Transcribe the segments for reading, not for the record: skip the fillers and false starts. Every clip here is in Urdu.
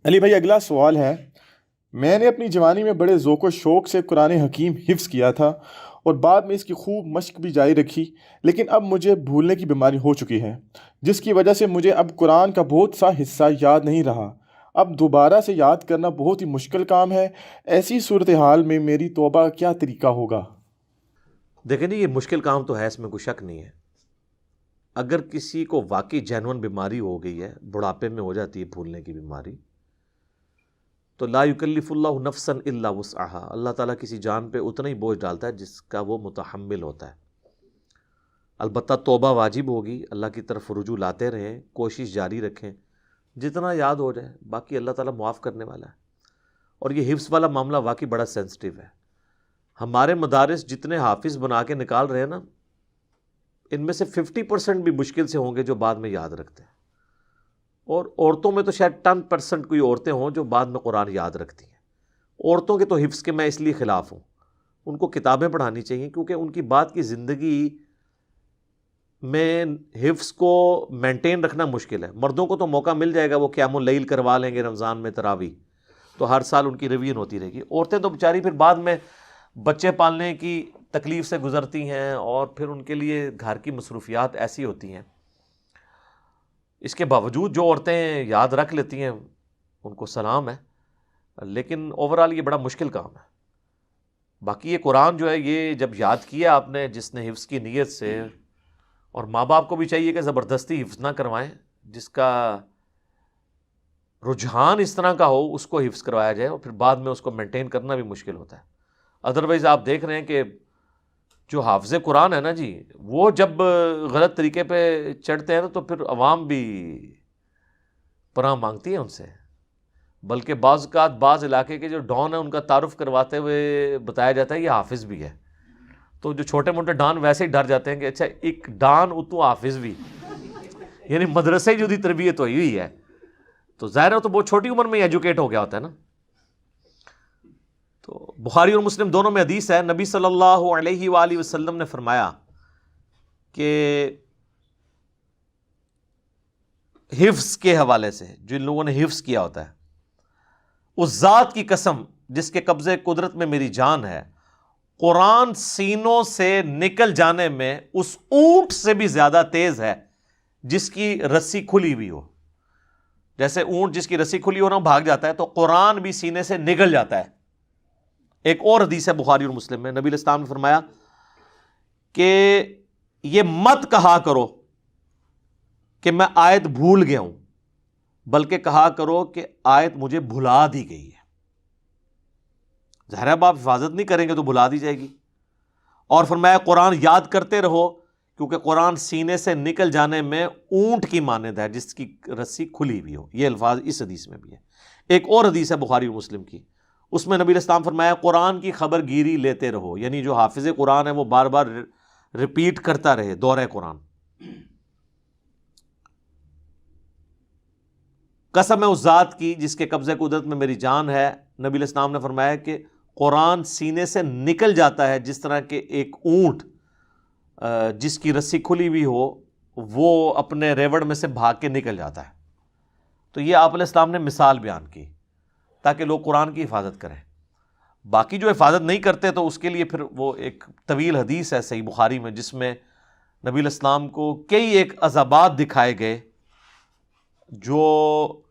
علی بھائی، اگلا سوال ہے۔ میں نے اپنی جوانی میں بڑے ذوق و شوق سے قرآن حکیم حفظ کیا تھا اور بعد میں اس کی خوب مشق بھی جاری رکھی، لیکن اب مجھے بھولنے کی بیماری ہو چکی ہے، جس کی وجہ سے مجھے اب قرآن کا بہت سا حصہ یاد نہیں رہا۔ اب دوبارہ سے یاد کرنا بہت ہی مشکل کام ہے۔ ایسی صورتحال میں میری توبہ کا کیا طریقہ ہوگا؟ دیکھیں جی، یہ مشکل کام تو ہے، اس میں کوئی شک نہیں ہے۔ اگر کسی کو واقعی جینون بیماری ہو گئی ہے، بڑھاپے میں ہو جاتی ہے بھولنے کی بیماری، تو لا یکلف اللہ نفسا الا وسعها، اللہ تعالیٰ کسی جان پہ اتنا ہی بوجھ ڈالتا ہے جس کا وہ متحمل ہوتا ہے۔ البتہ توبہ واجب ہوگی، اللہ کی طرف رجوع لاتے رہیں، کوشش جاری رکھیں، جتنا یاد ہو جائے، باقی اللہ تعالیٰ معاف کرنے والا ہے۔ اور یہ حفظ والا معاملہ واقعی بڑا سینسٹیو ہے۔ ہمارے مدارس جتنے حافظ بنا کے نکال رہے ہیں نا، ان میں سے 50% بھی مشکل سے ہوں گے جو بعد میں یاد رکھتے ہیں، اور عورتوں میں تو شاید 10% کوئی عورتیں ہوں جو بعد میں قرآن یاد رکھتی ہیں۔ عورتوں کے تو حفظ کے میں اس لیے خلاف ہوں، ان کو کتابیں پڑھانی چاہیے، کیونکہ ان کی بعد کی زندگی میں حفظ کو مینٹین رکھنا مشکل ہے۔ مردوں کو تو موقع مل جائے گا، وہ قیام اللیل کروا لیں گے رمضان میں تراویح، تو ہر سال ان کی ریویژن ہوتی رہے گی۔ عورتیں تو بیچاری پھر بعد میں بچے پالنے کی تکلیف سے گزرتی ہیں، اور پھر ان کے لیے گھر کی مصروفیات ایسی ہوتی ہیں۔ اس کے باوجود جو عورتیں یاد رکھ لیتی ہیں ان کو سلام ہے، لیکن اوورال یہ بڑا مشکل کام ہے۔ باقی یہ قرآن جو ہے، یہ جب یاد کیا آپ نے، جس نے حفظ کی نیت سے، اور ماں باپ کو بھی چاہیے کہ زبردستی حفظ نہ کروائیں، جس کا رجحان اس طرح کا ہو اس کو حفظ کروایا جائے، اور پھر بعد میں اس کو مینٹین کرنا بھی مشکل ہوتا ہے۔ ادروائز آپ دیکھ رہے ہیں کہ جو حافظ قرآن ہے نا جی، وہ جب غلط طریقے پہ چڑھتے ہیں نا، تو پھر عوام بھی پناہ مانگتی ہے ان سے، بلکہ بعض اوقات بعض علاقے کے جو ڈان ہیں ان کا تعارف کرواتے ہوئے بتایا جاتا ہے یہ حافظ بھی ہے، تو جو چھوٹے موٹے ڈان ویسے ہی ڈر جاتے ہیں کہ اچھا ایک ڈان اتو حافظ بھی، یعنی مدرسے جو دی تربیت ہوئی ہے، تو ظاہر ہے تو بہت چھوٹی عمر میں ایجوکیٹ ہو گیا ہوتا ہے نا۔ تو بخاری اور مسلم دونوں میں حدیث ہے، نبی صلی اللہ علیہ وآلہ وسلم نے فرمایا کہ حفظ کے حوالے سے، جن لوگوں نے حفظ کیا ہوتا ہے، اس ذات کی قسم جس کے قبضے قدرت میں میری جان ہے، قرآن سینوں سے نکل جانے میں اس اونٹ سے بھی زیادہ تیز ہے جس کی رسی کھلی ہوئی ہو۔ جیسے اونٹ جس کی رسی کھلی ہو نا بھاگ جاتا ہے، تو قرآن بھی سینے سے نکل جاتا ہے۔ ایک اور حدیث ہے بخاری اور مسلم میں، نبی علیہ السلام نے فرمایا کہ یہ مت کہا کرو کہ میں آیت بھول گیا ہوں، بلکہ کہا کرو کہ آیت مجھے بھلا دی گئی ہے۔ ظاہر ہے اب آپ حفاظت نہیں کریں گے تو بھلا دی جائے گی۔ اور فرمایا قرآن یاد کرتے رہو، کیونکہ قرآن سینے سے نکل جانے میں اونٹ کی مانند ہے جس کی رسی کھلی ہوئی ہو۔ یہ الفاظ اس حدیث میں بھی ہے۔ ایک اور حدیث ہے بخاری اور مسلم کی، اس میں نبی علیہ السلام فرمایا قرآن کی خبر گیری لیتے رہو، یعنی جو حافظ قرآن ہے وہ بار بار ریپیٹ کرتا رہے دورہ قرآن۔ قسم ہے اس ذات کی جس کے قبضے قدرت میں میری جان ہے، نبی علیہ السلام نے فرمایا کہ قرآن سینے سے نکل جاتا ہے جس طرح کہ ایک اونٹ جس کی رسی کھلی ہوئی ہو وہ اپنے ریوڑ میں سے بھاگ کے نکل جاتا ہے۔ تو یہ آپ علیہ السلام نے مثال بیان کی تاکہ لوگ قرآن کی حفاظت کریں۔ باقی جو حفاظت نہیں کرتے تو اس کے لیے پھر وہ ایک طویل حدیث ہے صحیح بخاری میں، جس میں نبی علیہ السلام کو کئی ایک عذابات دکھائے گئے جو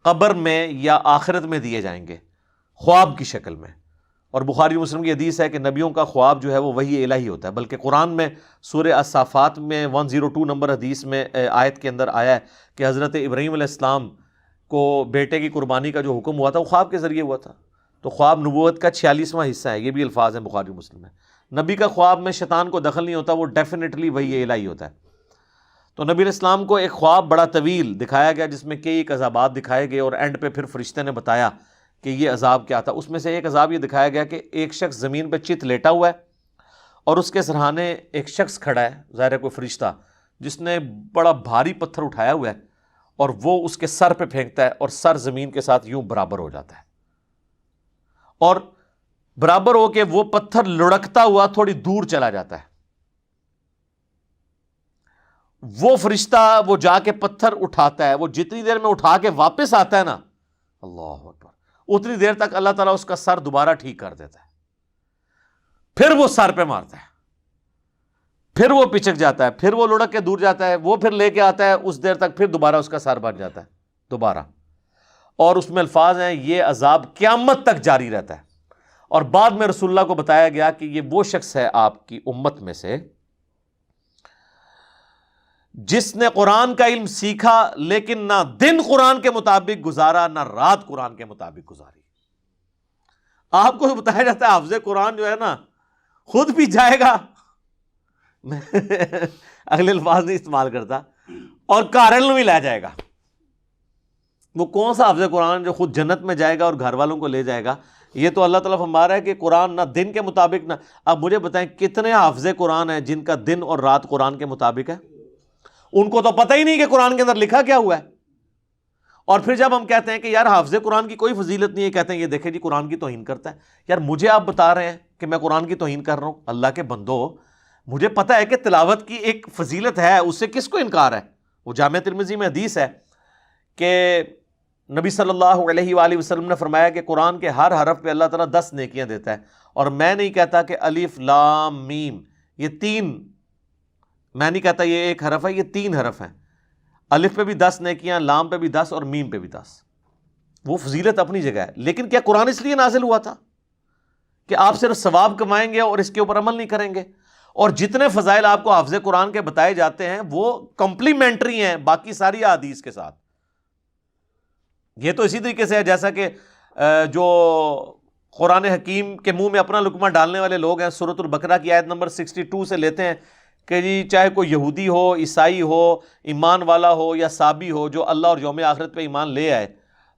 قبر میں یا آخرت میں دیے جائیں گے خواب کی شکل میں۔ اور بخاری مسلم کی حدیث ہے کہ نبیوں کا خواب جو ہے وہ وحی الہی ہوتا ہے، بلکہ قرآن میں سورہ الصافات میں 102 نمبر حدیث میں آیت کے اندر آیا ہے کہ حضرت ابراہیم علیہ السلام کو بیٹے کی قربانی کا جو حکم ہوا تھا وہ خواب کے ذریعے ہوا تھا۔ تو خواب نبوت کا 46واں حصہ ہے، یہ بھی الفاظ ہیں بخاری مسلم میں۔ نبی کا خواب میں شیطان کو دخل نہیں ہوتا، وہ ڈیفینیٹلی وحی الہی ہوتا ہے۔ تو نبی علیہ السلام کو ایک خواب بڑا طویل دکھایا گیا جس میں کئی ایک عذابات دکھائے گئے، اور اینڈ پہ پھر فرشتے نے بتایا کہ یہ عذاب کیا تھا۔ اس میں سے ایک عذاب یہ دکھایا گیا کہ ایک شخص زمین پہ چت لیٹا ہوا ہے اور اس کے سرہانے ایک شخص کھڑا ہے، ظاہر ہے کوئی فرشتہ، جس نے بڑا بھاری پتھر اٹھایا ہوا ہے اور وہ اس کے سر پہ پھینکتا ہے، اور سر زمین کے ساتھ یوں برابر ہو جاتا ہے، اور برابر ہو کے وہ پتھر لڑکتا ہوا تھوڑی دور چلا جاتا ہے۔ وہ فرشتہ وہ جا کے پتھر اٹھاتا ہے، وہ جتنی دیر میں اٹھا کے واپس آتا ہے نا، اللہ اکبر. اتنی دیر تک اللہ تعالیٰ اس کا سر دوبارہ ٹھیک کر دیتا ہے, پھر وہ سر پہ مارتا ہے, پھر وہ پچک جاتا ہے, پھر وہ لڑک کے دور جاتا ہے, وہ پھر لے کے آتا ہے, اس دیر تک پھر دوبارہ اس کا سر بن جاتا ہے دوبارہ. اور اس میں الفاظ ہیں یہ عذاب قیامت تک جاری رہتا ہے. اور بعد میں رسول اللہ کو بتایا گیا کہ یہ وہ شخص ہے آپ کی امت میں سے جس نے قرآن کا علم سیکھا لیکن نہ دن قرآن کے مطابق گزارا نہ رات قرآن کے مطابق گزاری. آپ کو بتایا جاتا ہے حافظ قرآن جو ہے نا خود بھی جائے گا, میں اگلے الفاظ نہیں استعمال کرتا, اور کارل بھی لے جائے گا. وہ کون سا حافظ قرآن جو خود جنت میں جائے گا اور گھر والوں کو لے جائے گا؟ یہ تو اللہ تعالیٰ فرما رہا ہے کہ قرآن نہ دن کے مطابق نہ. اب مجھے بتائیں کتنے حافظ قرآن ہیں جن کا دن اور رات قرآن کے مطابق ہے؟ ان کو تو پتہ ہی نہیں کہ قرآن کے اندر لکھا کیا ہوا ہے. اور پھر جب ہم کہتے ہیں کہ یار حافظ قرآن کی کوئی فضیلت نہیں ہے, کہتے ہیں یہ دیکھیں جی قرآن کی توہین کرتا ہے. یار مجھے آپ بتا رہے ہیں کہ میں قرآن کی توہین کر رہا ہوں؟ اللہ کے بندو, مجھے پتہ ہے کہ تلاوت کی ایک فضیلت ہے, اس سے کس کو انکار ہے؟ وہ جامع ترمذی میں حدیث ہے کہ نبی صلی اللہ علیہ وآلہ وسلم نے فرمایا کہ قرآن کے ہر حرف پہ اللہ تعالیٰ 10 نیکیاں دیتا ہے. اور میں نہیں کہتا کہ الف لام میم یہ 3, میں نہیں کہتا یہ ایک حرف ہے, یہ 3 حرف ہیں. الف پہ بھی 10 نیکیاں, لام پہ بھی 10 اور میم پہ بھی 10. وہ فضیلت اپنی جگہ ہے, لیکن کیا قرآن اس لیے نازل ہوا تھا کہ آپ صرف ثواب کمائیں گے اور اس کے اوپر عمل نہیں کریں گے؟ اور جتنے فضائل آپ کو حافظ قرآن کے بتائے جاتے ہیں وہ کمپلیمنٹری ہیں باقی ساری احادیث کے ساتھ. یہ تو اسی طریقے سے ہے جیسا کہ جو قرآن حکیم کے منہ میں اپنا لقمہ ڈالنے والے لوگ ہیں, سورۃ البقرہ کی آیت نمبر 62 سے لیتے ہیں کہ جی چاہے کوئی یہودی ہو, عیسائی ہو, ایمان والا ہو یا صابی ہو, جو اللہ اور یوم آخرت پہ ایمان لے آئے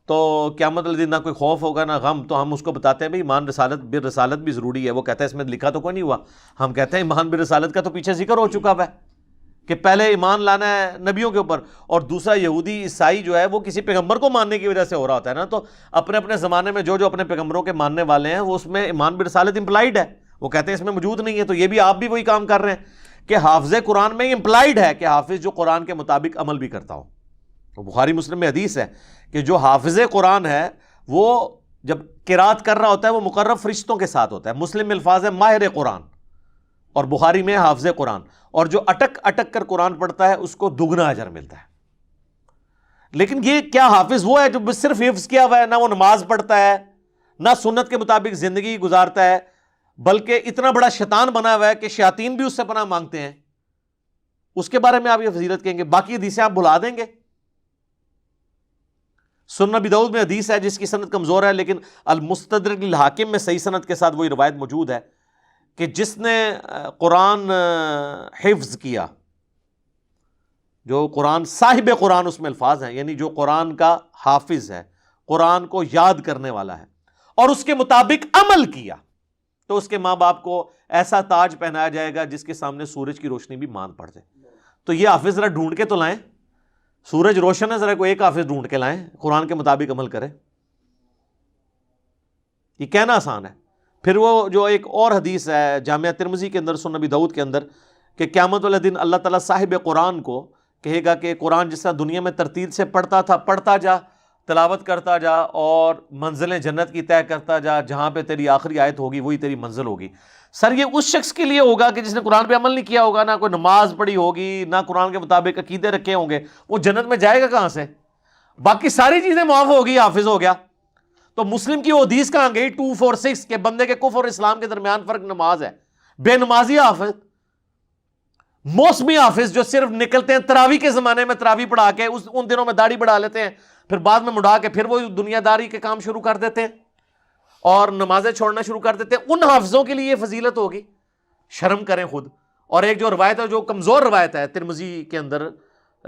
تو قیامت والے دن نہ کوئی خوف ہوگا نہ غم. تو ہم اس کو بتاتے ہیں بھائی ایمان رسالت بالرسالت بھی ضروری ہے. وہ کہتا ہے اس میں لکھا تو کوئی نہیں ہوا. ہم کہتے ہیں ایمان بالرسالت کا تو پیچھے ذکر ہو چکا ہے کہ پہلے ایمان لانا ہے نبیوں کے اوپر, اور دوسرا یہودی عیسائی جو ہے وہ کسی پیغمبر کو ماننے کی وجہ سے ہو رہا ہوتا ہے نا. تو اپنے اپنے زمانے میں جو اپنے پیغمبروں کے ماننے والے ہیں وہ اس میں ایمان بالرسالت امپلائڈ ہے, وہ کہتے ہیں اس میں موجود نہیں ہے. تو یہ بھی آپ بھی وہی کام کر رہے ہیں کہ حافظ قرآن میں امپلائڈ ہے کہ حافظ جو قرآن کے مطابق عمل بھی کرتا ہو. بخاری مسلم میں حدیث ہے کہ جو حافظ قرآن ہے وہ جب قرات کر رہا ہوتا ہے وہ مقرب فرشتوں کے ساتھ ہوتا ہے. مسلم میں الفاظ ہے ماہر قرآن, اور بخاری میں حافظ قرآن. اور جو اٹک اٹک کر قرآن پڑھتا ہے اس کو دگنا اجر ملتا ہے. لیکن یہ کیا حافظ وہ ہے جو صرف حفظ کیا ہوا ہے, نہ وہ نماز پڑھتا ہے نہ سنت کے مطابق زندگی گزارتا ہے, بلکہ اتنا بڑا شیطان بنا ہوا ہے کہ شیاطین بھی اس سے پناہ مانگتے ہیں. اس کے بارے میں آپ یہ فضیلت کہیں گے؟ باقی حدیثیں آپ بھلا دیں گے. سنن ابی داؤد میں حدیث ہے جس کی سند کمزور ہے, لیکن المستدرک للحاکم میں صحیح سند کے ساتھ وہی روایت موجود ہے کہ جس نے قرآن حفظ کیا, جو قرآن صاحب قرآن, اس میں الفاظ ہیں یعنی جو قرآن کا حافظ ہے, قرآن کو یاد کرنے والا ہے اور اس کے مطابق عمل کیا, تو اس کے ماں باپ کو ایسا تاج پہنایا جائے گا جس کے سامنے سورج کی روشنی بھی مان پڑ جائے. تو یہ حافظ ذرا ڈھونڈ کے تو لائیں, سورج روشن ہے, ذرا کوئی ایک حافظ ڈھونڈ کے لائیں قرآن کے مطابق عمل کرے. یہ کہنا آسان ہے. پھر وہ جو ایک اور حدیث ہے جامعہ ترمذی کے اندر, سنن ابی داؤد کے اندر, کہ قیامت والے دن اللہ تعالیٰ صاحب قرآن کو کہے گا کہ قرآن جس طرح دنیا میں ترتیل سے پڑھتا تھا پڑھتا جا, تلاوت کرتا جا اور منزلیں جنت کی طے کرتا جا, جہاں پہ تیری آخری آیت ہوگی وہی تیری منزل ہوگی. سر یہ اس شخص کے لیے ہوگا کہ جس نے قرآن پہ عمل نہیں کیا ہوگا, نہ کوئی نماز پڑھی ہوگی, نہ قرآن کے مطابق عقیدے رکھے ہوں گے, وہ جنت میں جائے گا کہاں سے؟ باقی ساری چیزیں معاف ہوگی, حافظ ہو گیا. تو مسلم کی وہ حدیث کہاں گئی 246 کہ بندے کے کفر اور اسلام کے درمیان فرق نماز ہے. بے نمازی حافظ, موسمی حافظ جو صرف نکلتے ہیں تراویح کے زمانے میں تراویح پڑھا کے ان دنوں میں داڑھی بڑھا لیتے ہیں, پھر بعد میں مڑا کے پھر وہ دنیا داری کے کام شروع کر دیتے ہیں اور نمازیں چھوڑنا شروع کر دیتے ہیں. ان حافظوں کے لیے یہ فضیلت ہوگی, شرم کریں خود. اور ایک جو روایت ہے جو کمزور روایت ہے ترمذی کے اندر,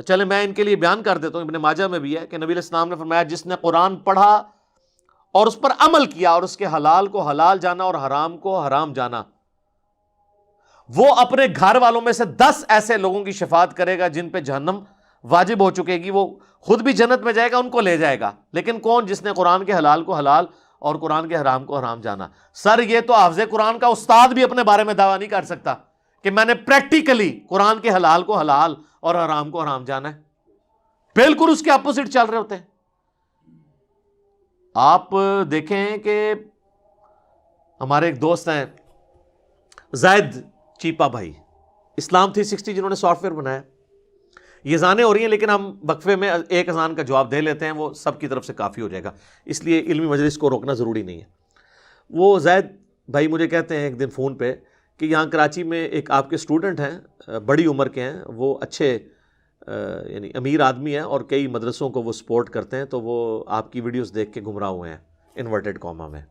چلے میں ان کے لیے بیان کر دیتا ہوں, ابن ماجہ میں بھی ہے کہ نبی علیہ السلام نے فرمایا جس نے قرآن پڑھا اور اس پر عمل کیا اور اس کے حلال کو حلال جانا اور حرام کو حرام جانا, وہ اپنے گھر والوں میں سے 10 ایسے لوگوں کی شفاعت کرے گا جن پہ جہنم واجب ہو چکے گی. وہ خود بھی جنت میں جائے گا, ان کو لے جائے گا. لیکن کون؟ جس نے قرآن کے حلال کو حلال اور قرآن کے حرام کو حرام جانا. سر یہ تو حافظ قرآن کا استاد بھی اپنے بارے میں دعویٰ نہیں کر سکتا کہ میں نے پریکٹیکلی قرآن کے حلال کو حلال اور حرام کو حرام جانا ہے. بالکل اس کے اپوزٹ چل رہے ہوتے ہیں. آپ دیکھیں کہ ہمارے ایک دوست ہیں زید چیپا بھائی، اسلام 360 جنہوں نے سافٹ ویئر بنایا. یہ اذانیں ہو رہی ہیں لیکن ہم وقفے میں ایک اذان کا جواب دے لیتے ہیں، وہ سب کی طرف سے کافی ہو جائے گا، اس لیے علمی مجلس کو روکنا ضروری نہیں ہے. وہ زید بھائی مجھے کہتے ہیں ایک دن فون پہ کہ یہاں کراچی میں ایک آپ کے اسٹوڈنٹ ہیں، بڑی عمر کے ہیں، وہ اچھے یعنی امیر آدمی ہیں اور کئی مدرسوں کو وہ سپورٹ کرتے ہیں، تو وہ آپ کی ویڈیوز دیکھ کے گمراہ ہوئے ہیں انورٹڈ کاما میں.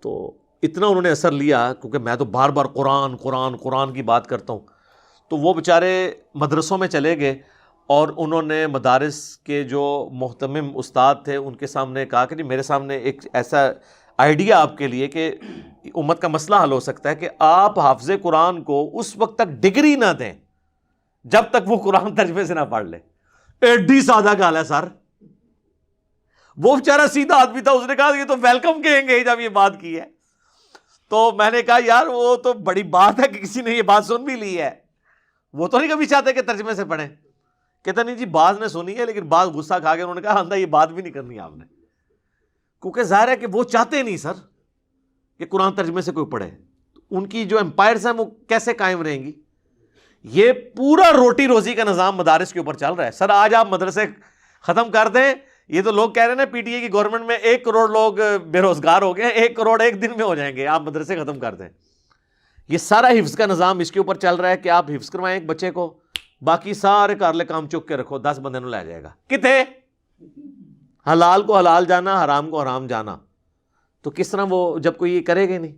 تو اتنا انہوں نے اثر لیا، کیونکہ میں تو بار بار قرآن قرآن قرآن کی بات کرتا ہوں، تو وہ بیچارے مدرسوں میں چلے گئے اور انہوں نے مدارس کے جو محتمم استاد تھے ان کے سامنے کہا کہ جی میرے سامنے ایک ایسا آئیڈیا آپ کے لیے کہ امت کا مسئلہ حل ہو سکتا ہے کہ آپ حافظ قرآن کو اس وقت تک ڈگری نہ دیں جب تک وہ قرآن ترجمے سے نہ پڑھ لے. ایڈی سادہ گال ہے سر. وہ بیچارہ سیدھا آدمی تھا، اس نے کہا یہ تو ویلکم کہیں گے جب یہ بات کی ہے. تو میں نے کہا یار وہ تو بڑی بات ہے کہ کسی نے یہ بات سن بھی لی ہے، وہ تو نہیں کبھی چاہتے کہ ترجمے سے پڑھیں. کہتا نہیں جی بعض نے سنی ہے لیکن بعض غصہ کھا کے انہوں نے کہا یہ بات بھی نہیں کرنی آپ نے، کیونکہ ظاہر ہے کہ وہ چاہتے نہیں سر کہ قرآن ترجمے سے کوئی پڑھے. ان کی جو امپائرز ہیں وہ کیسے قائم رہیں گی؟ یہ پورا روٹی روزی کا نظام مدارس کے اوپر چل رہا ہے. سر آج آپ مدرسے ختم کر دیں، یہ تو لوگ کہہ رہے ہیں نا پی ٹی اے کی گورنمنٹ میں 1 کروڑ لوگ بے روزگار ہو گئے، 1 کروڑ ایک دن میں ہو جائیں گے، آپ مدرسے ختم کر دیں. یہ سارا حفظ کا نظام اس کے اوپر چل رہا ہے کہ آپ حفظ کروائیں ایک بچے کو، باقی سارے کارلے کام چک کے رکھو، 10 بندے نوں لے جائے گا. کتے حلال کو حلال جانا، حرام کو حرام جانا. تو کس طرح وہ جب کوئی یہ کرے گا نہیں.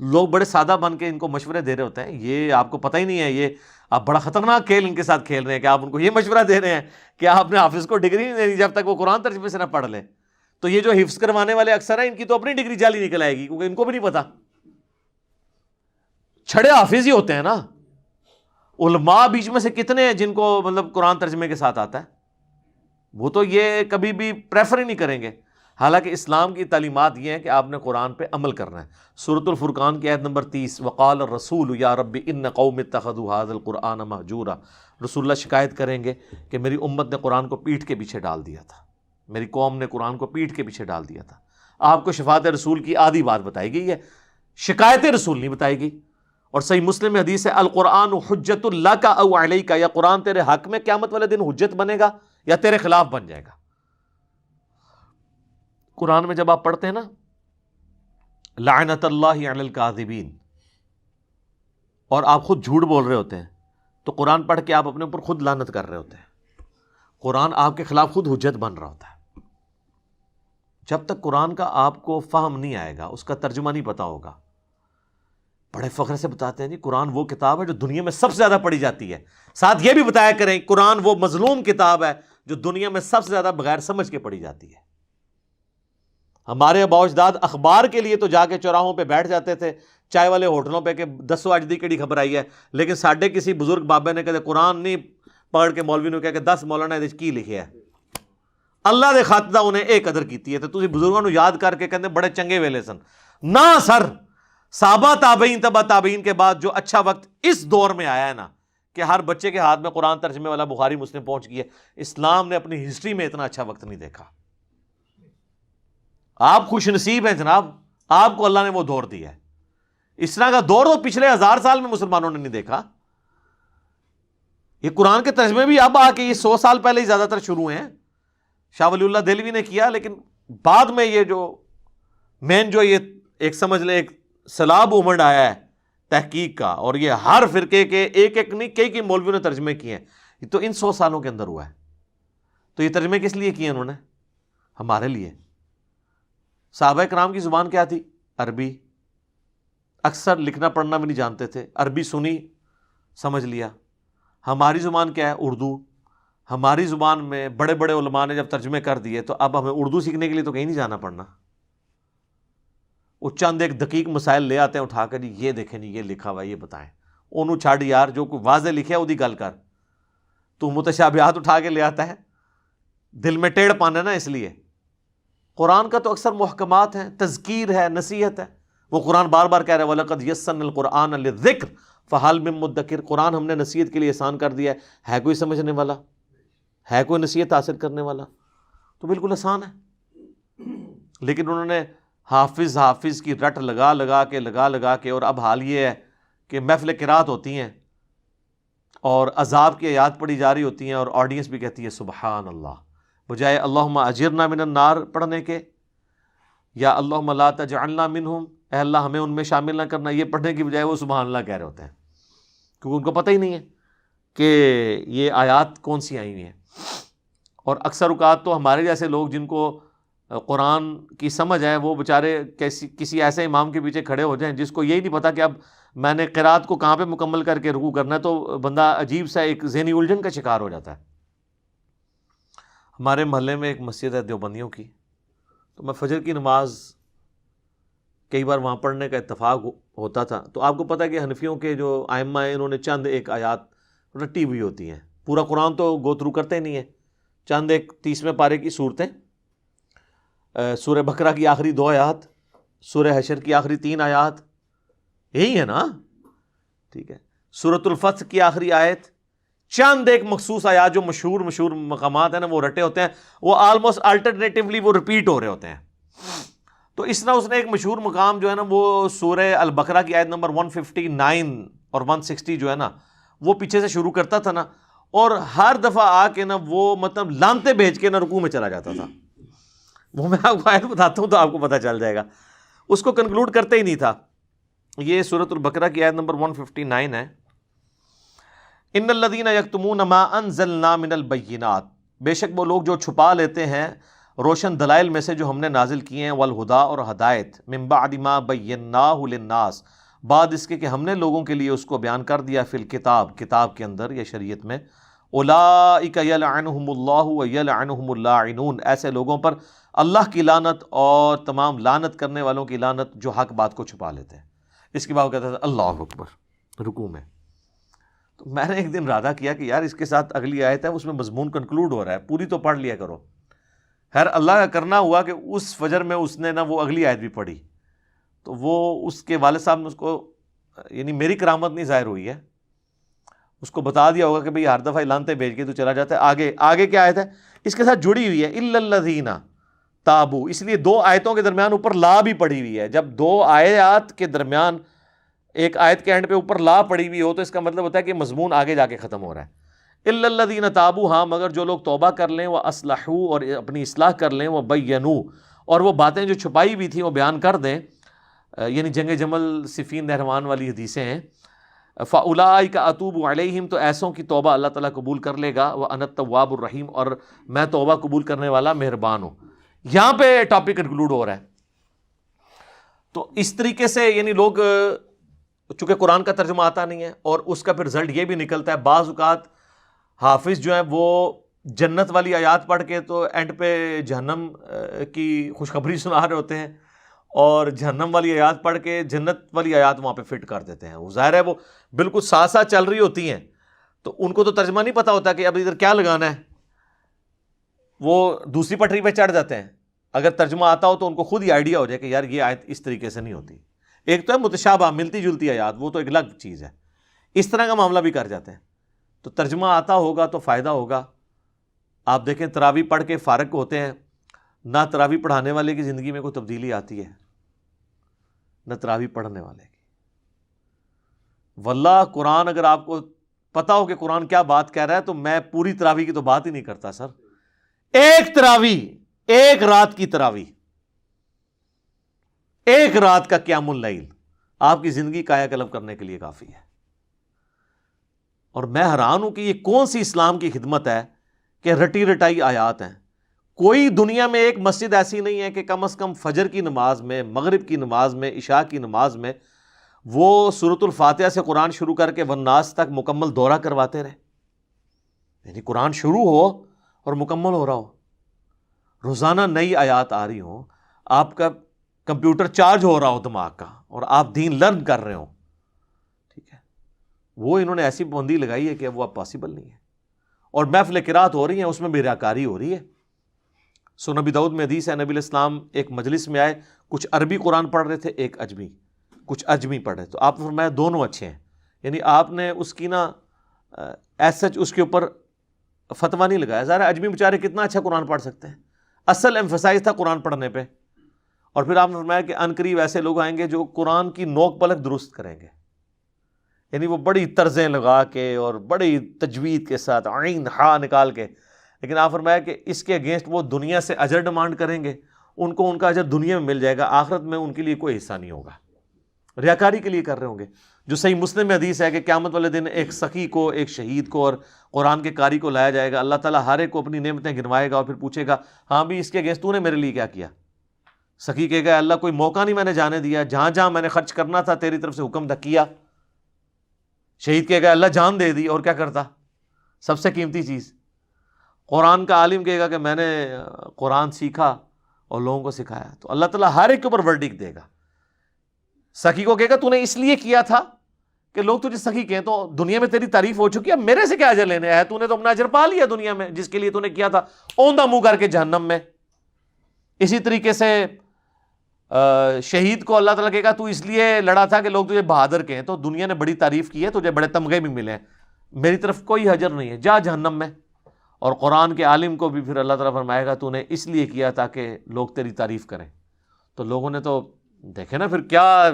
لوگ بڑے سادہ بن کے ان کو مشورے دے رہے ہوتے ہیں، یہ آپ کو پتہ ہی نہیں ہے، یہ آپ بڑا خطرناک کھیل ان کے ساتھ کھیل رہے ہیں کہ آپ ان کو یہ مشورہ دے رہے ہیں کہ آپ نے حافظ کو ڈگری نہیں دینی جب تک وہ قرآن ترجمے سے نہ پڑھ لے. تو یہ جو حفظ کروانے والے اکثر ہیں ان کی تو اپنی ڈگری جعلی نکل آئے گی، کیونکہ ان کو بھی نہیں پتا. چھڑے حافظ ہی ہوتے ہیں نا. علماء بیچ میں سے کتنے ہیں جن کو مطلب قرآن ترجمے کے ساتھ آتا ہے؟ وہ تو یہ کبھی بھی پریفر ہی نہیں کریں گے. حالانکہ اسلام کی تعلیمات یہ ہیں کہ آپ نے قرآن پہ عمل کرنا ہے. سورۃ الفرقان کی آیت نمبر 30، وقال الرسول یا رب ان قوم اتخذوا هذا القرآن مہجورا. رسول اللہ شکایت کریں گے کہ میری امت نے قرآن کو پیٹھ کے پیچھے ڈال دیا تھا، میری قوم نے قرآن کو پیٹھ کے پیچھے ڈال دیا تھا. آپ کو شفاعت رسول کی آدھی بات بتائی گئی ہے، شکایت رسول نہیں بتائی گئی. اور صحیح مسلم میں حدیث ہے القرآن حجت لک او علیک، یا قرآن تیرے حق میں قیامت والے دن حجت بنے گا یا تیرے خلاف بن جائے گا. قرآن میں جب آپ پڑھتے ہیں نا لعنت اللہ علی الکاذبین، اور آپ خود جھوٹ بول رہے ہوتے ہیں، تو قرآن پڑھ کے آپ اپنے اوپر خود لعنت کر رہے ہوتے ہیں. قرآن آپ کے خلاف خود حجت بن رہا ہوتا ہے. جب تک قرآن کا آپ کو فہم نہیں آئے گا، اس کا ترجمہ نہیں پتا ہوگا. بڑے فخر سے بتاتے ہیں جی قرآن وہ کتاب ہے جو دنیا میں سب سے زیادہ پڑھی جاتی ہے. ساتھ یہ بھی بتایا کریں قرآن وہ مظلوم کتاب ہے جو دنیا میں سب سے زیادہ بغیر سمجھ کے پڑھی جاتی ہے. ہمارے آباء و اجداد اخبار کے لیے تو جا کے چوراہوں پہ بیٹھ جاتے تھے، چائے والے ہوٹلوں پہ کہ دسو اج دی کیڑی خبر آئی ہے. لیکن ساڈے کسی بزرگ بابے نے کہتے قرآن نہیں پڑھ کے مولوی نے کہا کہ 10 مولانا یہ کی لکھیا ہے. اللہ دے خاطر انہیں ایک قدر کیتی ہے تو تسی بزرگوں یاد کر کے کہتے بڑے چنگے ویلے سن. نہ سر، صحابہ تابعین تبع تابعین کے بعد جو اچھا وقت اس دور میں آیا ہے نا کہ ہر بچے کے ہاتھ میں قرآن ترجمے والا بخاری مسلم پہنچ گئی ہے، اسلام نے اپنی ہسٹری میں اتنا اچھا وقت نہیں دیکھا. آپ خوش نصیب ہیں جناب، آپ کو اللہ نے وہ دور دیا ہے. اس طرح کا دور تو پچھلے 1000 سال میں مسلمانوں نے نہیں دیکھا. یہ قرآن کے ترجمے بھی اب آ کے یہ 100 سال پہلے ہی زیادہ تر شروع ہیں. شاہ ولی اللہ دہلوی نے کیا، لیکن بعد میں یہ جو مین جو یہ ایک سمجھ لیں ایک سیلاب امڑ آیا ہے تحقیق کا، اور یہ ہر فرقے کے ایک ایک نہیں کئی مولویوں نے ترجمے کیے ہیں، یہ تو ان 100 سالوں کے اندر ہوا ہے. تو یہ ترجمے کس لیے کیے انہوں نے؟ ہمارے لیے. صحابہ کرام کی زبان کیا تھی؟ عربی. اکثر لکھنا پڑھنا بھی نہیں جانتے تھے، عربی سنی سمجھ لیا. ہماری زبان کیا ہے؟ اردو. ہماری زبان میں بڑے بڑے علماء نے جب ترجمے کر دیے تو اب ہمیں اردو سیکھنے کے لیے تو کہیں نہیں جانا پڑنا. وہ چند ایک دقیق مسائل لے آتے ہیں اٹھا کر، جی یہ دیکھیں جی یہ لکھا ہوا یہ بتائیں. انہوں چھاڑ یار، جو کوئی واضح لکھے ہے وہ گل کر. تو متشابہات اٹھا کے لے آتا ہے، دل میں ٹیڑھ پانا نا. اس لیے قرآن کا تو اکثر محکمات ہیں، تذکیر ہے، نصیحت ہے. وہ قرآن بار بار کہہ رہا ہے وَلَقَدْ يَسَّرْنَا الْقُرْآنَ لِلذِّكْرِ فَهَلْ مِن مُدَّكِرٍ. قرآن ہم نے نصیحت کے لیے آسان کر دیا ہے کوئی سمجھنے والا؟ ہے کوئی نصیحت حاصل کرنے والا؟ تو بالکل آسان ہے. لیکن انہوں نے حافظ کی رٹ لگا لگا کے اور اب حال یہ ہے کہ محفل قرات ہوتی ہیں اور عذاب کی آیات پڑھی جا رہی ہوتی ہیں اور آڈینس بھی کہتی ہے سبحان اللہ، بجائے اللہم اجرنا من النار پڑھنے کے یا اللہم لا تجعلنا منہم، اے اللہ ہمیں ان میں شامل نہ کرنا، یہ پڑھنے کی بجائے وہ سبحان اللہ کہہ رہے ہوتے ہیں، کیونکہ ان کو پتہ ہی نہیں ہے کہ یہ آیات کون سی آئی ہوئی ہیں۔ اور اکثر اوقات تو ہمارے جیسے لوگ جن کو قرآن کی سمجھ ہے وہ بیچارے کسی ایسے امام کے پیچھے کھڑے ہو جائیں جس کو یہی نہیں پتا کہ اب میں نے قرات کو کہاں پہ مکمل کر کے رکوع کرنا ہے، تو بندہ عجیب سا ایک ذہنی الجھن کا شکار ہو جاتا ہے۔ ہمارے محلے میں ایک مسجد ہے دیوبندیوں کی، تو میں فجر کی نماز کئی بار وہاں پڑھنے کا اتفاق ہوتا تھا۔ تو آپ کو پتہ ہے کہ حنفیوں کے جو ائمہ ہیں انہوں نے چند ایک آیات رٹی ہوئی ہوتی ہیں، پورا قرآن تو گو تھرو کرتے نہیں ہیں، چند ایک 30ویں پارے کی صورتیں، سورہ بقرہ کی آخری 2 آیات، سورہ حشر کی آخری 3 آیات، یہی ہے نا، ٹھیک ہے، سورۃ الفتح کی آخری آیت، چند ایک مخصوص آیات جو مشہور مقامات ہیں نا وہ رٹے ہوتے ہیں، وہ آلموسٹ الٹرنیٹیولی وہ ریپیٹ ہو رہے ہوتے ہیں۔ تو اس طرح اس نے ایک مشہور مقام جو ہے نا وہ سورہ البقرہ کی آیت نمبر 159 اور 160 جو ہے نا وہ پیچھے سے شروع کرتا تھا نا، اور ہر دفعہ آ کے نا وہ مطلب لانتے بھیج کے نا رکوع میں چلا جاتا تھا۔ وہ میں آپ کو آیت بتاتا ہوں تو آپ کو پتہ چل جائے گا، اس کو کنکلوڈ کرتے ہی نہیں تھا۔ یہ سورۃ البقرہ کی آیت نمبر 159 ہے، ان الذین یکتمون ما انزلنا من البینات، بے شک وہ لوگ جو چھپا لیتے ہیں روشن دلائل میں سے جو ہم نے نازل کیے ہیں، والہدا اور ہدایت، من بعد ما بیناہ للناس، بعد اس کے کہ ہم نے لوگوں کے لیے اس کو بیان کر دیا فی الکتاب، کتاب کے اندر یا شریعت میں، اولئک یلعنہم اللہ ویلعنہم اللاعنون، ایسے لوگوں پر اللہ کی لعنت اور تمام لعنت کرنے والوں کی لعنت جو حق بات کو چھپا لیتے ہیں۔ اس کے بعد کہتا تھا اللہ اکبر رکوع میں۔ تو میں نے ایک دن ارادہ کیا کہ یار اس کے ساتھ اگلی آیت ہے اس میں مضمون کنکلوڈ ہو رہا ہے، پوری تو پڑھ لیا کرو۔ خیر اللہ کا کرنا ہوا کہ اس فجر میں اس نے نا وہ اگلی آیت بھی پڑھی، تو وہ اس کے والد صاحب نے اس کو، یعنی میری کرامت نہیں ظاہر ہوئی ہے، اس کو بتا دیا ہوگا کہ بھئی ہر دفعہ لانتے بھیج کے تو چلا جاتا ہے، آگے کیا آیت ہے اس کے ساتھ جڑی ہوئی ہے، الا الذین تابو، اس لیے 2 آیتوں کے درمیان اوپر لا بھی پڑی ہوئی ہے۔ جب 2 آیات کے درمیان ایک آیت کے اینڈ پہ اوپر لا پڑی ہوئی ہو تو اس کا مطلب ہوتا ہے کہ مضمون آگے جا کے ختم ہو رہا ہے۔ الا الذین تابو، ہاں مگر جو لوگ توبہ کر لیں، وہ اصلحوا اور اپنی اصلاح کر لیں، وہ بینوا اور وہ باتیں جو چھپائی ہوئی تھیں وہ بیان کر دیں، یعنی جنگ جمل صفین نہروان والی حدیثیں ہیں، فاولئک اتوب علیہم، تو ایسوں کی توبہ اللہ تعالیٰ قبول کر لے گا، وانا التواب الرحیم، اور میں توبہ قبول کرنے والا مہربان ہوں۔ یہاں پہ ٹاپک کنکلوڈ ہو رہا ہے۔ تو اس طریقے سے یعنی لوگ چونکہ قرآن کا ترجمہ آتا نہیں ہے اور اس کا پھر رزلٹ یہ بھی نکلتا ہے، بعض اوقات حافظ جو ہیں وہ جنت والی آیات پڑھ کے تو اینڈ پہ جہنم کی خوشخبری سنا رہے ہوتے ہیں، اور جہنم والی آیات پڑھ کے جنت والی آیات وہاں پہ فٹ کر دیتے ہیں۔ وہ ظاہر ہے وہ بالکل ساتھ ساتھ چل رہی ہوتی ہیں، تو ان کو تو ترجمہ نہیں پتہ ہوتا کہ اب ادھر کیا لگانا ہے، وہ دوسری پٹری پہ چڑھ جاتے ہیں۔ اگر ترجمہ آتا ہو تو ان کو خود ہی آئیڈیا ہو جائے کہ یار یہ آیت اس طریقے سے نہیں ہوتی۔ ایک تو ہے متشابہ، ملتی جلتی آیات، وہ تو ایک الگ چیز ہے، اس طرح کا معاملہ بھی کر جاتے ہیں۔ تو ترجمہ آتا ہوگا تو فائدہ ہوگا۔ آپ دیکھیں تراویح پڑھ کے فارغ ہوتے ہیں، نہ تراویح پڑھانے والے کی زندگی میں کوئی تبدیلی آتی ہے، نہ تراویح پڑھنے والے کی۔ واللہ قرآن اگر آپ کو پتا ہو کہ قرآن کیا بات کہہ رہا ہے تو میں پوری تراویح کی تو بات ہی نہیں کرتا سر، ایک تراویح، ایک رات کی تراویح، ایک رات کا قیام اللیل آپ کی زندگی کایا کلب کرنے کے لیے کافی ہے۔ اور میں حیران ہوں کہ یہ کون سی اسلام کی خدمت ہے کہ رٹی رٹائی آیات ہیں۔ کوئی دنیا میں ایک مسجد ایسی نہیں ہے کہ کم از کم فجر کی نماز میں، مغرب کی نماز میں، عشاء کی نماز میں وہ سورۃ الفاتحہ سے قرآن شروع کر کے والناس تک مکمل دورہ کرواتے رہے، یعنی قرآن شروع ہو اور مکمل ہو رہا ہو، روزانہ نئی آیات آ رہی ہوں، آپ کا کمپیوٹر چارج ہو رہا ہو دماغ کا، اور آپ دین لرن کر رہے ہوں، ٹھیک ہے، وہ انہوں نے ایسی پابندی لگائی ہے کہ وہ اب پاسبل نہیں ہے۔ اور محفل قرات ہو رہی ہیں، اس میں بھی ریاکاری ہو رہی ہے۔ سو نبی داؤد میں حدیث ہے، نبی علیہ السلام ایک مجلس میں آئے، کچھ عربی قرآن پڑھ رہے تھے، ایک عجمی، کچھ عجمی پڑھ رہے، تو آپ نے فرمایا دونوں اچھے ہیں، یعنی آپ نے اس کی نا ایز سچ اس کے اوپر فتویٰ نہیں لگایا۔ ظاہر عجمی بیچارے کتنا اچھا قرآن پڑھ سکتے ہیں، اصل ایمفسائز تھا قرآن پڑھنے پہ. اور پھر آپ نے فرمایا کہ ان قریب ایسے لوگ آئیں گے جو قرآن کی نوک پلک درست کریں گے، یعنی وہ بڑی طرزیں لگا کے اور بڑی تجوید کے ساتھ عین ہا نکال کے. لیکن آپ فرمایا کہ اس کے اگینسٹ وہ دنیا سے اجر ڈیمانڈ کریں گے، ان کو ان کا اجر دنیا میں مل جائے گا، آخرت میں ان کے لیے کوئی حصہ نہیں ہوگا، ریاکاری کے لیے کر رہے ہوں گے. جو صحیح مسلم میں حدیث ہے کہ قیامت والے دن ایک سخی کو، ایک شہید کو اور قرآن کے قاری کو لایا جائے گا، اللہ تعالیٰ ہر ایک کو اپنی نعمتیں گنوائے گا اور پھر پوچھے گا ہاں بھی اس کے اگینسٹ تو نے میرے لیے کیا کیا. سخی کہے گا اللہ کوئی موقع نہیں میں نے جانے دیا، جہاں جہاں میں نے خرچ کرنا تھا تیری طرف سے حکم تھا کیا. شہید کہے گا اللہ جان دے دی اور کیا کرتا، سب سے قیمتی چیز. قرآن کا عالم کہے گا کہ میں نے قرآن سیکھا اور لوگوں کو سکھایا. تو اللہ تعالیٰ ہر ایک کے اوپر ورڈکٹ دے گا. سخی کو کہے گا تو نے اس لیے کیا تھا کہ لوگ تجھے سخی کہیں، تو دنیا میں تیری تعریف ہو چکی ہے، اب میرے سے کیا اجر لینے ہے، تو نے تو اپنا اجر پا لیا دنیا میں جس کے لیے تو نے کیا تھا، اوندھا منہ کر کے جہنم میں. اسی طریقے سے شہید کو اللہ تعالیٰ کہے گا تو اس لیے لڑا تھا کہ لوگ تجھے بہادر کہیں، تو دنیا نے بڑی تعریف کی ہے، تجھے بڑے تمغے بھی ملے ہیں، میری طرف کوئی اجر نہیں ہے، جا جہنم میں. اور قرآن کے عالم کو بھی پھر اللہ تعالیٰ فرمائے گا تو نے اس لیے کیا تاکہ لوگ تیری تعریف کریں. تو لوگوں نے تو دیکھے نا پھر کیا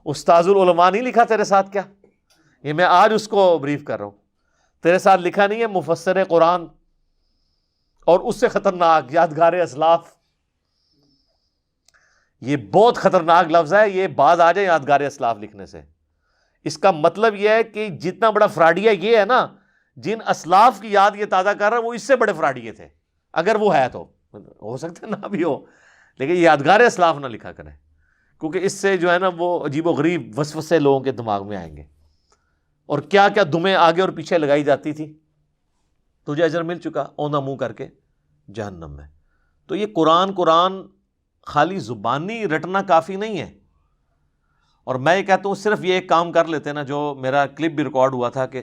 استاذ العلماء نہیں لکھا تیرے ساتھ، کیا یہ میں آج اس کو بریف کر رہا ہوں، تیرے ساتھ لکھا نہیں ہے مفسر قرآن اور اس سے خطرناک یادگار اسلاف. یہ بہت خطرناک لفظ ہے، یہ باز آ جائے یادگار اسلاف لکھنے سے. اس کا مطلب یہ ہے کہ جتنا بڑا فراڈیا یہ ہے نا، جن اسلاف کی یاد یہ تازہ کر رہا ہے وہ اس سے بڑے فراڈیے تھے، اگر وہ ہے تو ہو سکتا ہے نہ بھی ہو، لیکن یادگار اسلاف نہ لکھا کریں، کیونکہ اس سے جو ہے نا وہ عجیب و غریب وسوسے لوگوں کے دماغ میں آئیں گے، اور کیا کیا دمیں آگے اور پیچھے لگائی جاتی تھی. تجھے اجر مل چکا، اوندھا منہ کر کے جہنم میں. تو یہ قرآن خالی زبانی رٹنا کافی نہیں ہے. اور میں یہ کہتا ہوں صرف یہ ایک کام کر لیتے نا، جو میرا کلپ بھی ریکارڈ ہوا تھا کہ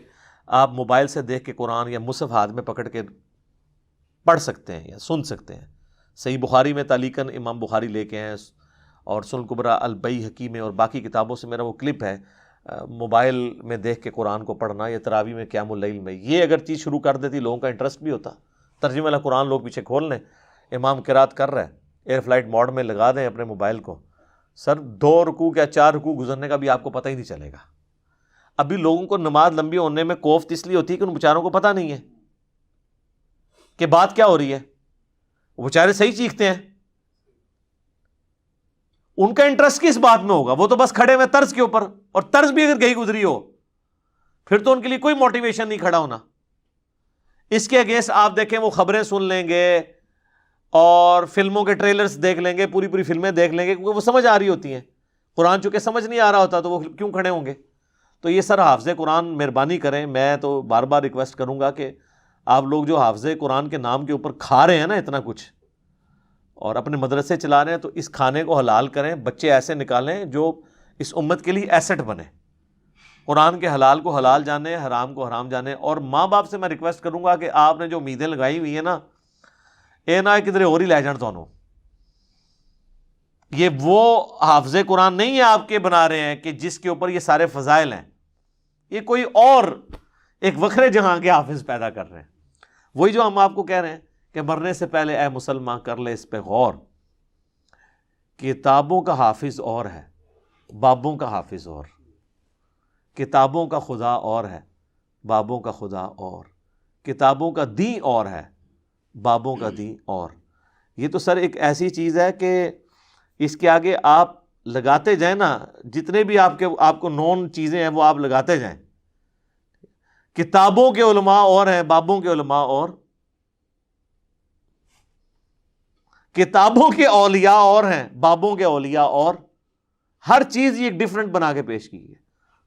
آپ موبائل سے دیکھ کے قرآن یا مصحف ہاتھ میں پکڑ کے پڑھ سکتے ہیں یا سن سکتے ہیں. صحیح بخاری میں تعلیقاً امام بخاری لے کے ہیں، اور سنن کبریٰ البیہقی میں اور باقی کتابوں سے میرا وہ کلپ ہے. موبائل میں دیکھ کے قرآن کو پڑھنا یا تراویح میں قیام اللیل میں، یہ اگر چیز شروع کر دیتی لوگوں کا انٹرسٹ بھی ہوتا. ترجمہ والا قرآن لوگ پیچھے کھول لیں، امام قرات کر رہا ہے، ایئر فلائٹ موڈ میں لگا دیں اپنے موبائل کو، سر 2 رکوع یا 4 رکوع گزرنے کا بھی آپ کو پتہ ہی نہیں چلے گا. ابھی لوگوں کو نماز لمبی ہونے میں کوفت اس لیے ہوتی ہے کہ ان بیچاروں کو پتہ نہیں ہے کہ بات کیا ہو رہی ہے. وہ بیچارے صحیح چیختے ہیں، ان کا انٹرسٹ کس بات میں ہوگا، وہ تو بس کھڑے ہوئے طرز کے اوپر، اور طرز بھی اگر گئی گزری ہو پھر تو ان کے لیے کوئی موٹیویشن نہیں کھڑا ہونا. اس کے اگینسٹ آپ دیکھیں وہ خبریں سن لیں گے اور فلموں کے ٹریلرز دیکھ لیں گے، پوری فلمیں دیکھ لیں گے، کیونکہ وہ سمجھ آ رہی ہوتی ہیں. قرآن چونکہ سمجھ نہیں آ رہا ہوتا تو وہ کیوں کھڑے ہوں گے. تو یہ سر حافظ قرآن مہربانی کریں، میں تو بار بار ریکویسٹ کروں گا کہ آپ لوگ جو حافظ قرآن کے نام کے اوپر کھا رہے ہیں نا اتنا کچھ، اور اپنے مدرسے چلا رہے ہیں، تو اس کھانے کو حلال کریں. بچے ایسے نکالیں جو اس امت کے لیے ایسٹ بنے، قرآن کے حلال کو حلال جانیں، حرام کو حرام جانیں. اور ماں باپ سے میں ریکویسٹ کروں گا کہ آپ نے جو امیدیں لگائی ہوئی ہیں نا، اے نہ کدھر اور ہی لے جان تو یہ وہ حافظ قرآن نہیں ہے آپ کے بنا رہے ہیں کہ جس کے اوپر یہ سارے فضائل ہیں. یہ کوئی اور ایک وکھرے جہاں کے حافظ پیدا کر رہے ہیں. وہی جو ہم آپ کو کہہ رہے ہیں کہ مرنے سے پہلے اے مسلمان کر لے اس پہ غور، کتابوں کا حافظ اور ہے، بابوں کا حافظ اور. کتابوں کا خدا اور ہے، بابوں کا خدا اور. کتابوں کا دین اور ہے، بابوں کا دین اور. یہ تو سر ایک ایسی چیز ہے کہ اس کے آگے آپ لگاتے جائیں نا، جتنے بھی آپ کو نون چیزیں ہیں وہ آپ لگاتے جائیں. کتابوں کے علماء اور ہیں، بابوں کے علماء اور. کتابوں کے اولیاء اور ہیں، بابوں کے اولیاء اور. ہر چیز یہ ایک ڈیفرنٹ بنا کے پیش کی ہے.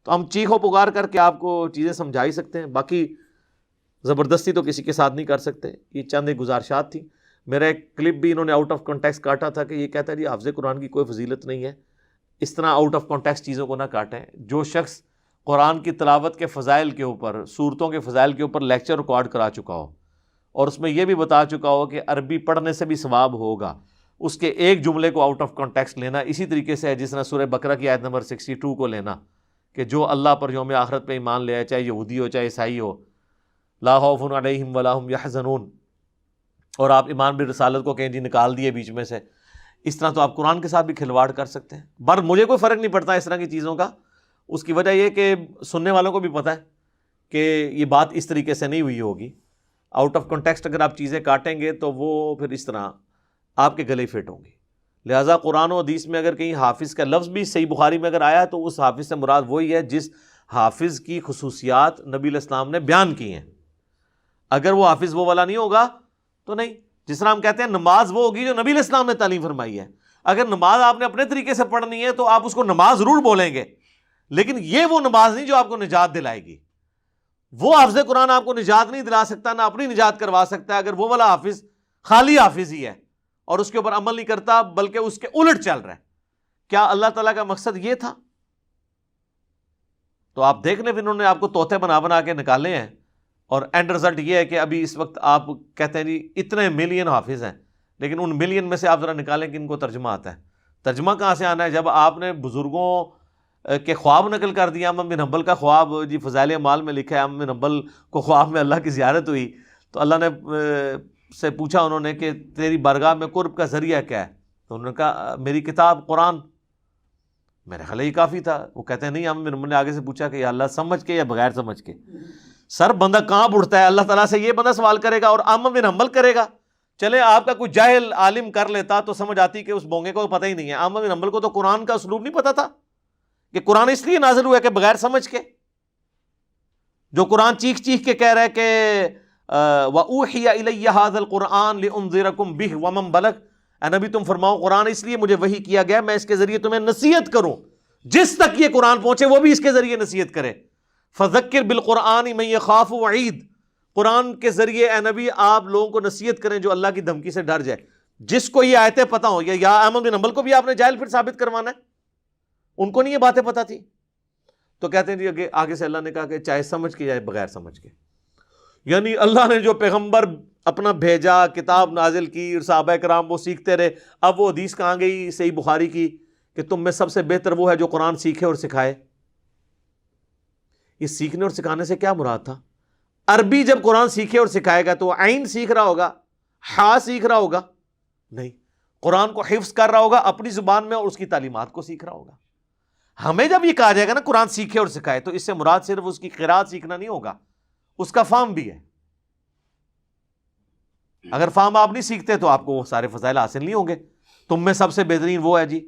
تو ہم چیخ و پکار کر کے آپ کو چیزیں سمجھا ہی سکتے ہیں، باقی زبردستی تو کسی کے ساتھ نہیں کر سکتے. یہ چند ایک گزارشات تھی. میرا ایک کلپ بھی انہوں نے آؤٹ آف کانٹیکسٹ کاٹا تھا کہ یہ کہتا ہے جی حافظ قرآن کی کوئی فضیلت نہیں ہے. اس طرح آؤٹ آف کانٹیکسٹ چیزوں کو نہ کاٹیں. جو شخص قرآن کی تلاوت کے فضائل کے اوپر، صورتوں کے فضائل کے اوپر لیکچر ریکارڈ کرا چکا ہو اور اس میں یہ بھی بتا چکا ہو کہ عربی پڑھنے سے بھی ثواب ہوگا، اس کے ایک جملے کو آؤٹ آف کانٹیکسٹ لینا اسی طریقے سے ہے جس طرح سورہ بقرہ کی آیت نمبر 62 کو لینا کہ جو اللہ پر یوم آخرت پہ ایمان لے آئے، چاہے یہودی ہو چاہے عیسائی ہو، لا خوف علیہم ولا ہم یحزنون، اور آپ ایمان بالرسالت کو کہیں جی نکال دیے بیچ میں سے، اس طرح تو آپ قرآن کے ساتھ بھی کھلواڑ کر سکتے ہیں۔ بر مجھے کوئی فرق نہیں پڑتا اس طرح کی چیزوں کا، اس کی وجہ یہ کہ سننے والوں کو بھی پتہ ہے کہ یہ بات اس طریقے سے نہیں ہوئی ہوگی، آؤٹ آف کنٹیکسٹ اگر آپ چیزیں کاٹیں گے تو وہ پھر اس طرح آپ کے گلے فٹ ہوں گی۔ لہٰذا قرآن و حدیث میں اگر کہیں حافظ کا لفظ بھی صحیح بخاری میں اگر آیا تو اس حافظ سے مراد وہی ہے جس حافظ کی خصوصیات نبی علیہ السلام نے بیان کی ہیں۔ اگر وہ حافظ وہ والا نہیں ہوگا تو نہیں، جس طرح ہم کہتے ہیں نماز وہ ہوگی جو نبی علیہ السلام نے تعلیم فرمائی ہے۔ اگر نماز آپ نے اپنے طریقے سے پڑھنی ہے تو آپ اس کو نماز ضرور بولیں گے، لیکن یہ وہ نماز نہیں جو آپ کو نجات دلائے گی۔ وہ حافظ قرآن آپ کو نجات نہیں دلا سکتا، نہ اپنی نجات کروا سکتا ہے اگر وہ والا حافظ خالی حافظ ہی ہے اور اس کے اوپر عمل نہیں کرتا بلکہ اس کے الٹ چل رہا ہے۔ کیا اللہ تعالیٰ کا مقصد یہ تھا؟ تو آپ دیکھ لیں، پھر انہوں نے آپ کو طوطے بنا بنا کے نکالے ہیں، اور اینڈ رزلٹ یہ ہے کہ ابھی اس وقت آپ کہتے ہیں جی اتنے ملین حافظ ہیں، لیکن ان ملین میں سے آپ ذرا نکالیں کہ ان کو ترجمہ آتا ہے۔ ترجمہ کہاں سے آنا ہے جب آپ نے بزرگوں کے خواب نقل کر دیا؟ احمد بن حنبل کا خواب جی فضائل اعمال میں لکھا ہے، احمد بن حنبل کو خواب میں اللہ کی زیارت ہوئی تو اللہ نے سے پوچھا انہوں نے کہ تیری بارگاہ میں قرب کا ذریعہ کیا ہے؟ تو انہوں نے کہا میری کتاب قرآن، میرے خیال یہ کافی تھا۔ وہ کہتے ہیں نہیں، احمد بن حنبل نے آگے سے پوچھا کہ یا اللہ سمجھ کے یا بغیر سمجھ کے؟ سر بندہ کہاں اٹھتا ہے اللہ تعالیٰ سے، یہ بندہ سوال کرے گا اور احمد بن حنبل کرے گا؟ چلے آپ کا کوئی جاہل عالم کر لیتا تو سمجھ آتی کہ اس بونگے کو پتہ ہی نہیں ہے۔ احمد بن حنبل کو تو قرآن کا اسلوب نہیں پتہ تھا کہ قرآن اس لیے نازل ہوا ہے کہ بغیر سمجھ کے، جو قرآن چیخ چیخ کے کہہ رہا ہے کہ وَأُوحِيَ إِلَيَّ هَذَا الْقُرْآنُ لِأُنذِرَكُم بِهِ وَمَن بَلَغَ، اے نبی تم فرماؤ قرآن اس لیے مجھے وحی کیا گیا میں اس کے ذریعے تمہیں نصیحت کروں، جس تک یہ قرآن پہنچے وہ بھی اس کے ذریعے نصیحت کرے۔ فَذَكِّرْ بِالْقُرْآنِ مَن يَخَافُ وَعِيدٍ، قرآن کے ذریعے اے نبی آپ لوگوں کو نصیحت کریں جو اللہ کی دھمکی سے ڈر جائے۔ جس کو یہ آیتیں پتہ ہوں، یا احمد بن حنبل کو بھی آپ نے جاہل پھر ثابت کروانا ہے؟ ان کو نہیں یہ باتیں پتہ تھی؟ تو کہتے ہیں جی آگے سے اللہ نے کہا کہ چاہے سمجھ کے یا بغیر سمجھ کے، یعنی اللہ نے جو پیغمبر اپنا بھیجا، کتاب نازل کی، اور صحابہ کرام وہ سیکھتے رہے۔ اب وہ حدیث کہاں گئی صحیح بخاری کی کہ تم میں سب سے بہتر وہ ہے جو قرآن سیکھے اور سکھائے۔ یہ سیکھنے اور سکھانے سے کیا مراد تھا؟ عربی جب قرآن سیکھے اور سکھائے گا تو عین سیکھ رہا ہوگا، ہا سیکھ رہا ہوگا؟ نہیں، قرآن کو حفظ کر رہا ہوگا اپنی زبان میں اور اس کی تعلیمات کو سیکھ رہا ہوگا۔ ہمیں جب یہ کہا جائے گا نا قرآن سیکھے اور سکھائے تو اس سے مراد صرف اس کی قرات سیکھنا نہیں ہوگا، اس کا فہم بھی ہے۔ اگر فہم آپ نہیں سیکھتے تو آپ کو وہ سارے فضائل حاصل نہیں ہوں گے۔ تم میں سب سے بہترین وہ ہے جی۔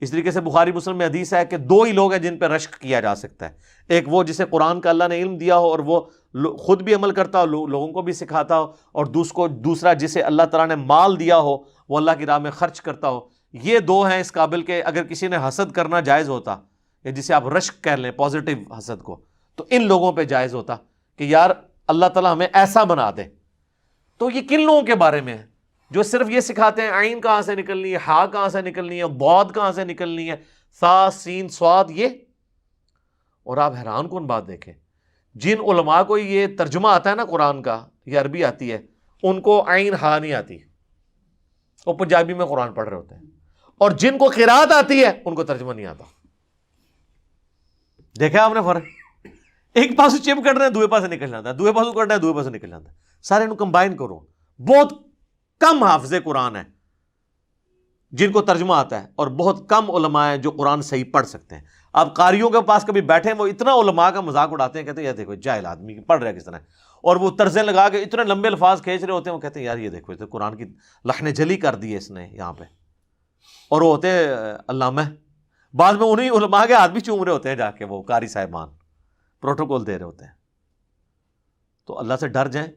اس طریقے سے بخاری مسلم میں حدیث ہے کہ دو ہی لوگ ہیں جن پہ رشک کیا جا سکتا ہے، ایک وہ جسے قرآن کا اللہ نے علم دیا ہو اور وہ خود بھی عمل کرتا ہو، لوگوں کو بھی سکھاتا ہو، اور دوسرا جسے اللہ تعالیٰ نے مال دیا ہو وہ اللہ کی راہ میں خرچ کرتا ہو۔ یہ دو ہیں اس قابل کہ اگر کسی نے حسد کرنا جائز ہوتا، یا جسے آپ رشک کہہ لیں پازیٹیو حسد کو، تو ان لوگوں پہ جائز ہوتا کہ یار اللہ تعالیٰ ہمیں ایسا بنا دے۔ تو یہ کن لوگوں کے بارے میں ہے؟ جو صرف یہ سکھاتے ہیں عین کہاں سے نکلنی ہے، ہا کہاں سے نکلنی ہے، ضاد کہاں سے نکلنی ہے، سا سین صاد، یہ۔ اور آپ حیران کن بات دیکھیں، جن علماء کو یہ ترجمہ آتا ہے نا قرآن کا، یہ عربی آتی ہے، ان کو عین ہا نہیں آتی، وہ پنجابی میں قرآن پڑھ رہے ہوتے ہیں، اور جن کو قرات آتی ہے ان کو ترجمہ نہیں آتا۔ دیکھا آپ نے فرق؟ ایک پاسو چپ کرنا ہے دوے پاسے نکل جاتا ہے، دوے پاسو کرنا ہے دوے پاسے نکل جاتا ہے، سارے انہوں کمبائن کرو۔ بہت کم حافظ قرآن ہیں جن کو ترجمہ آتا ہے، اور بہت کم علماء ہیں جو قرآن صحیح پڑھ سکتے ہیں۔ آپ قاریوں کے پاس کبھی بیٹھے ہیں، وہ اتنا علماء کا مذاق اڑاتے ہیں، کہتے ہیں یہ دیکھو جاہل آدمی پڑھ رہا ہے کس طرح، اور وہ طرزیں لگا کے اتنے لمبے الفاظ کھینچ رہے ہوتے ہیں، وہ کہتے ہیں یار یہ دیکھو قرآن کی لحن جلی کر دی ہے اس نے یہاں پہ، اور وہ ہوتے ہیں علامہ، بعد میں انہیں علماء کے ہاتھ بھی چوم رہے ہوتے ہیں جا کے، وہ قاری صاحبان پروٹوکول دے رہے ہوتے ہیں۔ تو اللہ سے ڈر جائیں،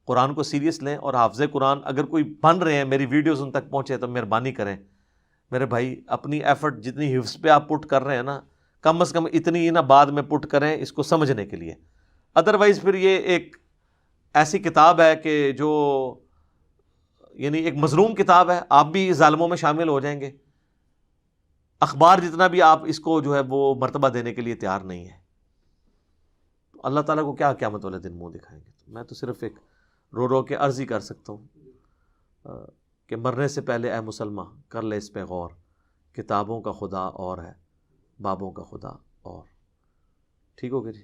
قرآن کو سیریس لیں، اور حافظ قرآن اگر کوئی بن رہے ہیں، میری ویڈیوز ان تک پہنچے تو مہربانی کریں میرے بھائی، اپنی ایفرٹ جتنی حفظ پہ آپ پٹ کر رہے ہیں نا، کم از کم اتنی نا بعد میں پٹ کریں اس کو سمجھنے کے لیے۔ ادروائز پھر یہ ایک ایسی کتاب ہے کہ جو یعنی ایک مظلوم کتاب ہے، آپ بھی ظالموں میں شامل ہو جائیں گے۔ اخبار جتنا بھی آپ اس کو جو ہے وہ مرتبہ دینے کے لیے تیار نہیں ہے، اللہ تعالیٰ کو کیا قیامت والے دن منہ دکھائیں گے؟ میں تو صرف ایک رو رو کے عرض ہی کر سکتا ہوں کہ مرنے سے پہلے اے مسلمان کر لے اس پہ غور، کتابوں کا خدا اور ہے، بابوں کا خدا اور۔ ٹھیک ہو گیا جی؟